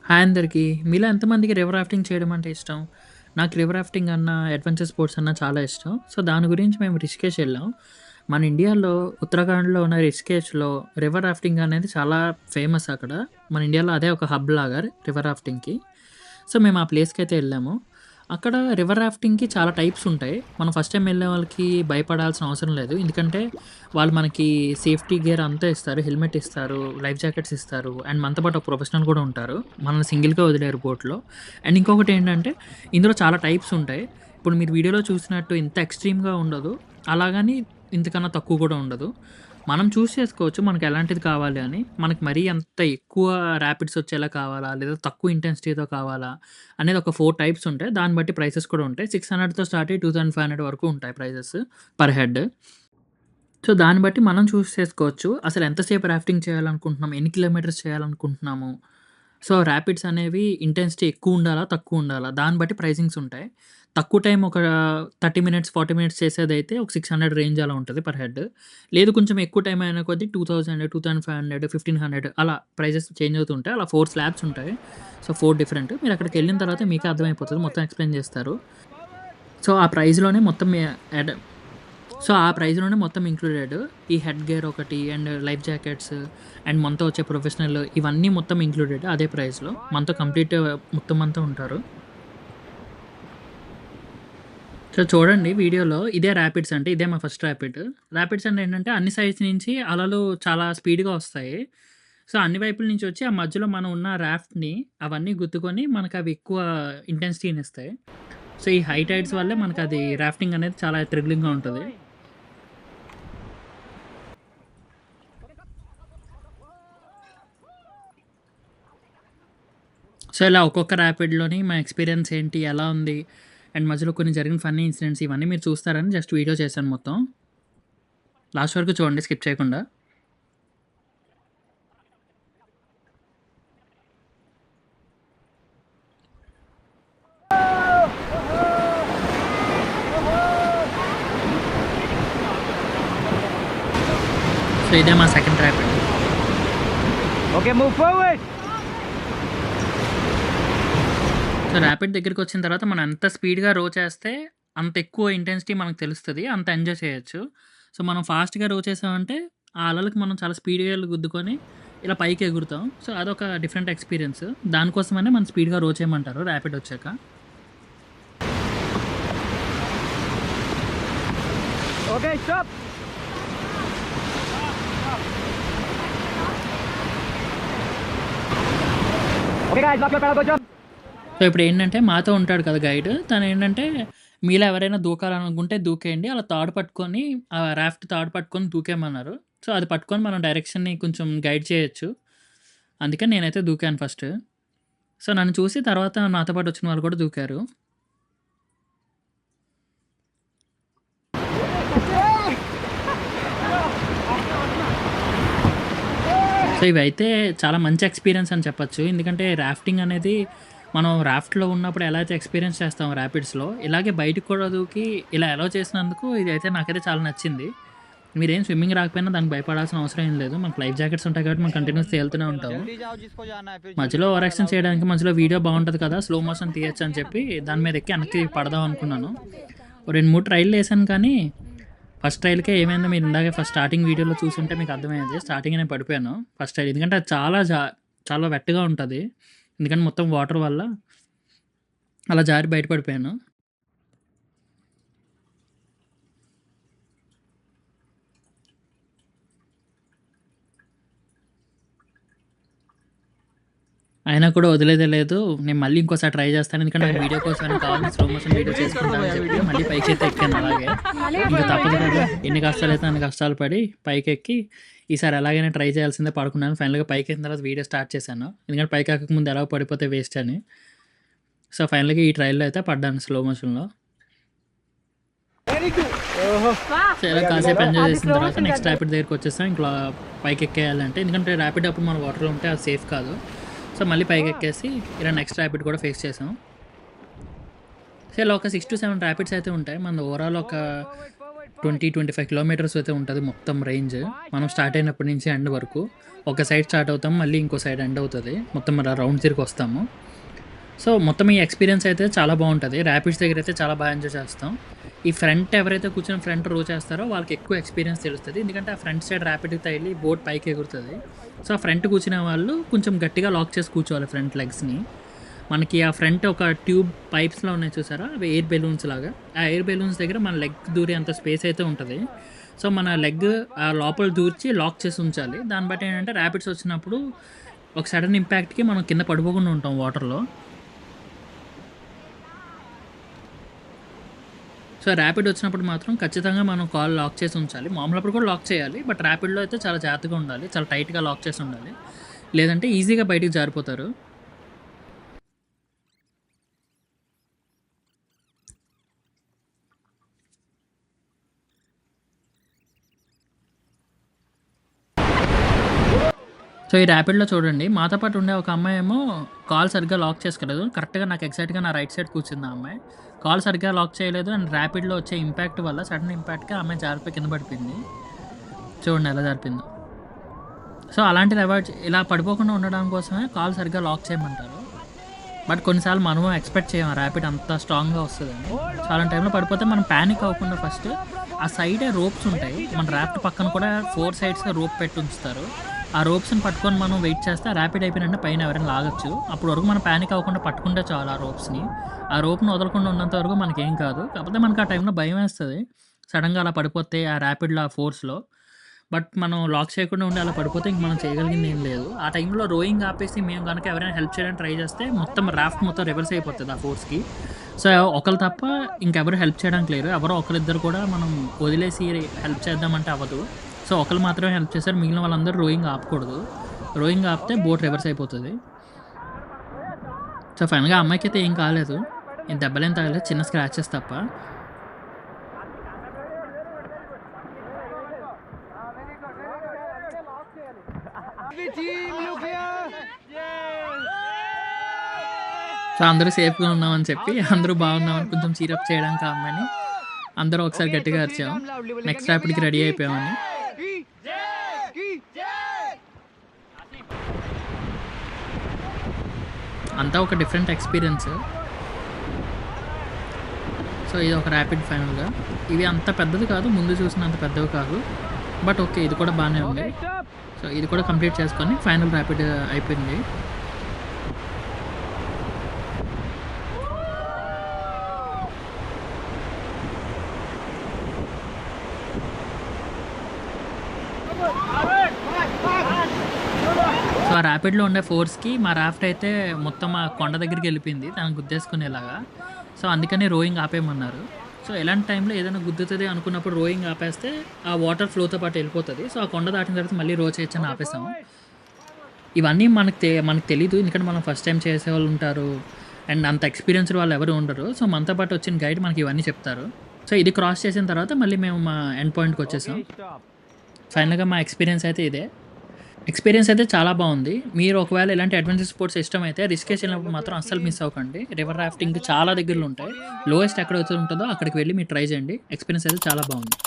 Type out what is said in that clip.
Hi అందరికీ. మీలో ఎంతమందికి రివర్ రాఫ్టింగ్ చేయడం అంటే ఇష్టం? నాకు రివర్ రాఫ్టింగ్ అన్నా, అడ్వెంచర్ స్పోర్ట్స్ అన్నా చాలా ఇష్టం. సో, దాని గురించి మేము రిషికేష్ ఎళ్ళాం. మన ఇండియాలో ఉత్తరాఖండ్‌లో ఉన్న రిషికేష్‌లో రివర్ రాఫ్టింగ్ అనేది చాలా ఫేమస్ అక్కడ. మన ఇండియాలో అదే ఒక హబ్ లాగా రివర్ రాఫ్టింగ్‌కి. సో, మేము ఆ ప్లేస్‌కైతే ఎళ్ళాము. అక్కడ రివర్ రాఫ్టింగ్‌కి చాలా టైప్స్ ఉంటాయి. మనం ఫస్ట్ టైమ్ ఎళ్ళే వాళ్ళకి భయపడాల్సిన అవసరం లేదు. ఎందుకంటే వాళ్ళు మనకి సేఫ్టీ గేర్ అంతా ఇస్తారు. హెల్మెట్ ఇస్తారు, లైఫ్ జాకెట్స్ ఇస్తారు. అండ్ మనతో పాటు ఒక ప్రొఫెషనల్ కూడా ఉంటారు. మనల్ని సింగిల్‌గా వదిలేయరు బోట్‌లో. అండ్ ఇంకొకటేంటంటే ఇందులో చాలా టైప్స్ ఉంటాయి. ఇప్పుడు మీరు వీడియోలో చూసినట్టు ఇంత ఎక్స్‌ట్రీమ్‌గా ఉండదు. అలాగని ఇంతకన్నా తక్కువ కూడా ఉండదు. మనం చూజ్ చేసుకోవచ్చు మనకు ఎలాంటిది కావాలి అని. మనకు మరీ అంత ఎక్కువ ర్యాపిడ్స్ వచ్చేలా కావాలా? లేదా తక్కువ ఇంటెన్సిటీతో కావాలా? అనేది ఒక 4 టైప్స్ ఉంటాయి. దాన్ని బట్టి ప్రైసెస్ కూడా ఉంటాయి. 600తో స్టార్ట్ అయ్యి 2500 వరకు ఉంటాయి ప్రైజెస్ పర్ హెడ్. సో, దాన్ని బట్టి మనం చూస్ చేసుకోవచ్చు. అసలు ఎంతసేపు రాఫ్టింగ్ చేయాలనుకుంటున్నాం? ఎన్ని కిలోమీటర్స్ చేయాలనుకుంటున్నాము? సో, ర్యాపిడ్స్ అనేవి ఇంటెన్సిటీ ఎక్కువుండాలా? తక్కువుండాలా? దాన్ని బట్టి ప్రైజింగ్స్ ఉంటాయి. తక్కువ టైం ఒక 30 మినిట్స్, 40 మినిట్స్ చేసేదైతే ఒక 600 రేంజ్ అలా ఉంటది పర్ హెడ్. లేదు కొంచెం ఎక్కువ టైం అయిన కొద్దీ 2000, 2500, 1500 అలా ప్రైజెస్ చేంజ్ అవుతూ ఉంటాయి. అలా 4 స్లాబ్స్ ఉంటాయి. So, 4 different. మీరక్కడికెళ్ళిన తర్వాత మీకే అర్థమైపోతది. మొత్తం ఎక్స్‌ప్లెయిన్ చేస్తారు. సో, ఆ ప్రైజ్‌లోనే మొత్తం యాడ్ సో, ఆ ప్రైజ్‌లోనే మొత్తం ఇంక్లూడెడ్. ఈ హెడ్ గేర్ ఒకటి అండ్ లైఫ్ జాకెట్స్ అండ్ మనతో వచ్చే ప్రొఫెషనల్ ఇవన్నీ మొత్తం ఇంక్లూడెడ్ అదే ప్రైస్‌లో. మనతో కంప్లీట్ మొత్తం అంతా ఉంటారు. సో, చూడండి వీడియోలో ఇదే ర్యాపిడ్స్ అంటే ఇదే మా ఫస్ట్ ర్యాపిడ్. ర్యాపిడ్స్ అంటే ఏంటంటే అన్ని సైడ్స్ నుంచి అలలు చాలా స్పీడ్‌గా వస్తాయి. సో, అన్ని వైపుల నుంచి వచ్చి ఆ మధ్యలో మనం ఉన్న రాఫ్ట్‌ని అవన్నీ గుద్దుకొని మనకవి ఎక్కువ ఇంటెన్సిటీనిస్తాయి. సో, ఈ హై టైడ్స్ వల్లే మనకది రాఫ్టింగ్ అనేది చాలా థ్రిల్లింగ్‌గా ఉంటది. సో, ఇలా ఒక్కొక్క ర్యాపిడ్‌లోని మా ఎక్స్‌పీరియన్స్ ఏంటి? ఎలా ఉంది? అండ్ మధ్యలో కొన్ని జరిగిన ఫన్నీ ఇన్సిడెంట్స్ ఇవన్నీ మీరు చూస్తారని జస్ట్ వీడియో చేశాను మొత్తం. లాస్ట్ వరకు చూడండి స్కిప్ చేయకుండా. సో, ఇదే మా second rapid. Okay, move forward. So, rapid దగ్గరికొచ్చిన తర్వాత మనం ఎంత స్పీడ్‌గా చేస్తే అంత ఎక్కువ ఇంటెన్సిటీ మనకు తెలుస్తది. అంత ఎంజాయ్ చేయొచ్చు. సో, మనం ఫాస్ట్‌గా చేసామంటే ఆ అలలకి మనం చాలా స్పీడ్‌గా ఎళ్లి గుద్దుకొని ఇలా పైకి ఎగురుతాం. సో, అదొక డిఫరెంట్ ఎక్స్‌పీరియన్స్. దానికోసమనే మనం స్పీడ్‌గా చేయమంటారు ర్యాపిడ్ వచ్చాక. Okay, stop. Okay, guys, lock your pedal, go jump. So, ఇప్పుడేంటంటే మాతో ఉంటాడు కదా గైడ్. తనేంటంటే మీలో ఎవరైనా దూకాలనుకుంటే దూకేయండి. అలా తాడు పట్టుకొని రాఫ్ట్ తాడు పట్టుకొని దూకేయమన్నారు. సో, అది పట్టుకొని మనం డైరెక్షన్‌ని కొంచెం గైడ్ చేయొచ్చు. అందుకని నేనైతే దూకాను ఫస్ట్. సో, నన్ను చూసి తర్వాత నాతో పాటు వచ్చిన వాళ్ళు కూడా దూకారు. సో, ఇవైతే చాలా మంచి ఎక్స్‌పీరియన్స్ అని చెప్పొచ్చు. ఎందుకంటే రాఫ్టింగ్ అనేది మనం రాఫ్ట్‌లో ఉన్నప్పుడు ఎలా అయితే ఎక్స్‌పీరియన్స్ చేస్తామో రాపిడ్స్‌లో, ఇలాగే బయటికి కూడా దూకి ఇలా అలౌ చేసినందుకు ఇదైతే నాకైతే చాలా నచ్చింది. మీరేం స్విమ్మింగ్ రాకపోయినా దానికి భయపడాల్సిన అవసరం ఏం లేదు. మనకు లైఫ్ జాకెట్స్ ఉంటాయి కాబట్టి మనం కంటిన్యూస్ తేలుతూనే ఉంటాము. जल्दी जाओ जिसको जाना है फिर మధ్యలో ఓవర్ యాక్షన్ చేయడానికి మధ్యలో వీడియో బావుంటది కదా! స్లో మోషన్ తీయొచ్చు అని చెప్పి దాని మీద ఎక్కి వెనక్కి పడదాం అనుకున్నాను. ఓ 2, 3 ట్రైల్‌లేసాను కానీ ఫస్ట్ ట్రైల్‌కే ఏమైందో మీరు ఇందాకే ఫస్ట్ స్టార్టింగ్ వీడియోలో చూసుంటే మీకు అర్థమయ్యేది. స్టార్టింగే నేను పడిపోయాను ఫస్ట్ ట్రైల్. ఎందుకంటే అది చాలా వెట్‌గా ఉంటది. ఎందుకంటే మొత్తం వాటర్ వల్ల అలా జారి బయట పడిపోయాను. అయినా కూడా వదిలేదే లేదు. నేను మళ్ళీ ఇంకోసారి ట్రై చేస్తాను. ఎందుకంటే నాకు వీడియో కోసమైనా కావాలి. స్లో మోషన్ వీడియో చేసుకుంటానని చెప్పి మళ్ళీ పైకైతే ఎక్కాను అలాగే. ఇంక తప్పదు కదా! ఎన్ని కష్టాలైతే అన్ని కష్టాలు పడి పైకెక్కి ఈసారి ఎలాగైనా ట్రై చేయాల్సిందే పడుకున్నాను. ఫైనల్‌గా పైకెక్కిన తర్వాత వీడియో స్టార్ట్ చేశాను. ఎందుకంటే పైకి ఎక్కక ముందు ఎలాగో పడిపోతే వేస్ట్ అని. సో, ఫైనల్‌గా ఈ ట్రైల్‌లో అయితే పడ్డాను స్లో మోషన్‌లో. ओहो సో, ఇలా కాసేపు ఎంజాయ్ చేసిన తర్వాత నెక్స్ట్ ర్యాపిడ్ దగ్గరికొచ్చేసాం. ఇంకా పైకెక్కేయాలంటే ఎందుకంటే ర్యాపిడ్ అప్పుడు మనం వాటర్‌లో ఉంటే అది సేఫ్ కాదు. సో, మళ్ళీ పైకెక్కేసి ఇలా నెక్స్ట్ ర్యాపిడ్ కూడా ఫేస్ చేసాం. సో, ఇలా ఒక 6-7 ర్యాపిడ్స్ అయితే ఉంటాయి. మనది ఓవరాల్ ఒక 20-25 కిలోమీటర్స్ అయితే ఉంటుంది మొత్తం రేంజ్. మనం స్టార్ట్ అయినప్పటి నుంచి ఎండ్ వరకు. ఒక సైడ్ స్టార్ట్ అవుతాం, మళ్ళీ ఇంకో సైడ్ ఎండ్ అవుతుంది. మొత్తం రౌండ్ తిరిగి వస్తాము. సో మొత్తం ఈ ఎక్స్పీరియన్స్ అయితే చాలా బాగుంటుంది. ర్యాపిడ్స్ దగ్గర అయితే చాలా బాగా ఎంజాయ్ చేస్తాం. ఈ ఫ్రంట్ ఎవరైతే కూర్చొని ఫ్రంట్ రో చేస్తారో వాళ్ళకి ఎక్కువ ఎక్స్పీరియన్స్ తెలుస్తుంది. ఎందుకంటే ఆ ఫ్రంట్ సైడ్ ర్యాపిడ్కి తగిలి బోట్ పైకి ఎగురుతుంది. సో ఆ ఫ్రంట్ కూర్చునే వాళ్ళు కొంచెం గట్టిగా లాక్ చేసి కూర్చోవాలి ఫ్రంట్ లెగ్స్ని. మనకి ఆ ఫ్రంట్ ఒక ట్యూబ్ పైప్స్లో ఉన్నాయి చూసారా, అవి ఎయిర్ బెలూన్స్ లాగా. ఆ ఎయిర్ బెలూన్స్ దగ్గర మన లెగ్ దూరే అంత స్పేస్ అయితే ఉంటుంది. సో మన లెగ్ ఆ లోపల దూర్చి లాక్ చేసి ఉంచాలి. దాన్ని బట్టి ఏంటంటే ర్యాపిడ్స్ వచ్చినప్పుడు ఒక సడన్ ఇంపాక్ట్కి మనం కింద పడిపోకుండా ఉంటాం వాటర్లో. సో ర్యాపిడ్ వచ్చినప్పుడు మాత్రం ఖచ్చితంగా మనం కాల్ లాక్ చేసి ఉంచాలి. మామూలప్పుడు కూడా లాక్ చేయాలి, బట్ ర్యాపిడ్లో అయితే చాలా జాగ్రత్తగా ఉండాలి, చాలా టైట్గా లాక్ చేసి ఉండాలి. లేదంటే ఈజీగా బయటికి జారిపోతారు. సో ఈ ర్యాపిడ్లో చూడండి, మాతో పాటు ఉండే ఒక అమ్మాయి ఏమో కాల్ సరిగ్గా లాక్ చేసుకోలేదు. కరెక్ట్గా నాకు ఎగ్జాక్ట్గా నా రైట్ సైడ్ కూర్చుంది ఆ అమ్మాయి. కాల్ సరిగ్గా లాక్ చేయలేదు అండ్ ర్యాపిడ్లో వచ్చే ఇంపాక్ట్ వల్ల, సడన్ ఇంపాక్ట్గా ఆ అమ్మాయి జారిపోయి కింద పడిపోయింది. చూడండి ఎలా జారిపోయిందో. సో అలాంటిది అవాయిడ్, ఇలా పడిపోకుండా ఉండడం కోసమే కాల్ సరిగ్గా లాక్ చేయమంటారు. బట్ కొన్నిసార్లు మనము ఎక్స్పెక్ట్ చేయం ర్యాపిడ్ అంత స్ట్రాంగ్గా వస్తుందని. చాలా టైంలో పడిపోతే మనం ప్యానిక్ అవ్వకుండా ఫస్ట్ ఆ సైడే రోప్స్ ఉంటాయి. మన ర్యాపిడ్ పక్కన కూడా 4 సైడ్స్గా రోప్ పెట్టి ఉంచుతారు. ఆ రోప్స్ని పట్టుకొని మనం వెయిట్ చేస్తే ర్యాపిడ్ అయిపోయినంటే పైన ఎవరైనా లాగచ్చు. అప్పుడు వరకు మనం ప్యానిక్ అవ్వకుండా పట్టుకుంటే చాలు ఆ రోప్స్ని. ఆ రోప్ని వదలకుండా ఉన్నంత వరకు మనకేం కాదు. కాకపోతే మనకు ఆ టైంలో భయం వేస్తుంది, సడన్గా అలా పడిపోతే ఆ ర్యాపిడ్లో ఆ ఫోర్స్లో. బట్ మనం లాక్ చేయకుండా ఉండి అలా పడిపోతే ఇంక మనం చేయగలిగింది ఏం లేదు. ఆ టైంలో రోయింగ్ ఆపేసి మేము కనుక ఎవరైనా హెల్ప్ చేయడానికి ట్రై చేస్తే మొత్తం రాఫ్ట్ మొత్తం రివర్స్ అయిపోతుంది ఆ ఫోర్స్కి. సో ఒకరు తప్ప ఇంకెవరు హెల్ప్ చేయడానికి లేరు. ఎవరో ఒకరిద్దరు కూడా మనం వదిలేసి హెల్ప్ చేద్దామంటే అవ్వదు. సో ఒకరు మాత్రమే హెల్ప్ చేశారు, మిగిలిన వాళ్ళందరూ రోయింగ్ ఆపకూడదు. రోయింగ్ ఆపితే బోట్ రివర్స్ అయిపోతుంది. సో ఫైనల్గా అమ్మాయికి అయితే ఏం కాలేదు, ఏం దెబ్బలేం తగలేదు, చిన్న స్క్రాచెస్ తప్ప. సో అందరూ సేఫ్గా ఉన్నామని చెప్పి, అందరూ బాగున్నామని కొంచెం చీరప్ చేయడానికి ఆ అమ్మాయిని అందరూ ఒకసారి గట్టిగా అరిచాము. Next ర్యాపిడ్కి ready అయిపోయామని. అంతా ఒక డిఫరెంట్ ఎక్స్పీరియన్స్. సో ఇది ఒక ర్యాపిడ్ ఫైనల్గా. ఇవి అంత పెద్దది కాదు, ముందు చూసినంత పెద్దవి కాదు, బట్ ఓకే ఇది కూడా బాగానే ఉంది. సో ఇది కూడా కంప్లీట్ చేసుకొని ఫైనల్ ర్యాపిడ్ అయిపోయింది. సో ఆ ర్యాపిడ్లో ఉండే ఫోర్స్కి మా రాఫ్ట్ అయితే మొత్తం ఆ కొండ దగ్గరికి వెళ్ళిపోయింది, దాన్ని గుద్దేసుకునేలాగా. సో అందుకని రోయింగ్ ఆపేయమన్నారు. సో ఎలాంటి టైంలో ఏదైనా గుద్దుతుంది అనుకున్నప్పుడు రోయింగ్ ఆపేస్తే ఆ వాటర్ ఫ్లోతో పాటు వెళ్ళిపోతుంది. సో ఆ కొండ దాటిన తర్వాత మళ్ళీ రో చేయొచ్చని ఆపేసాము. ఇవన్నీ మనకు తెలీదు, ఎందుకంటే మనం ఫస్ట్ టైం చేసే వాళ్ళు ఉంటారు అండ్ అంత ఎక్స్పీరియన్స్డ్ వాళ్ళు ఎవరు ఉండరు. సో మనతో పాటు వచ్చిన గైడ్ మనకి ఇవన్నీ చెప్తారు. సో ఇది క్రాస్ చేసిన తర్వాత మళ్ళీ మేము మా ఎండ్ పాయింట్కి వచ్చేసాం. ఫైనల్గా మా ఎక్స్పీరియన్స్ అయితే ఇదే. ఎక్స్పీరియన్స్ అయితే చాలా బాగుంది. మీరు ఒకవేళ ఇలాంటి అడ్వెంచర్ స్పోర్ట్స్ ఇష్టం అయితే రిస్కేస్ వెళ్ళినప్పుడు మాత్రం అస్సలు మిస్ అవ్వకండి. రివర్ రాఫ్టింగ్ చాలా దగ్గరలో ఉంటాయి. లోయెస్ట్ ఎక్కడ ఉంటుందో అక్కడికి వెళ్ళి మీరు ట్రై చేయండి. ఎక్స్పీరియన్స్ అయితే చాలా బాగుంది.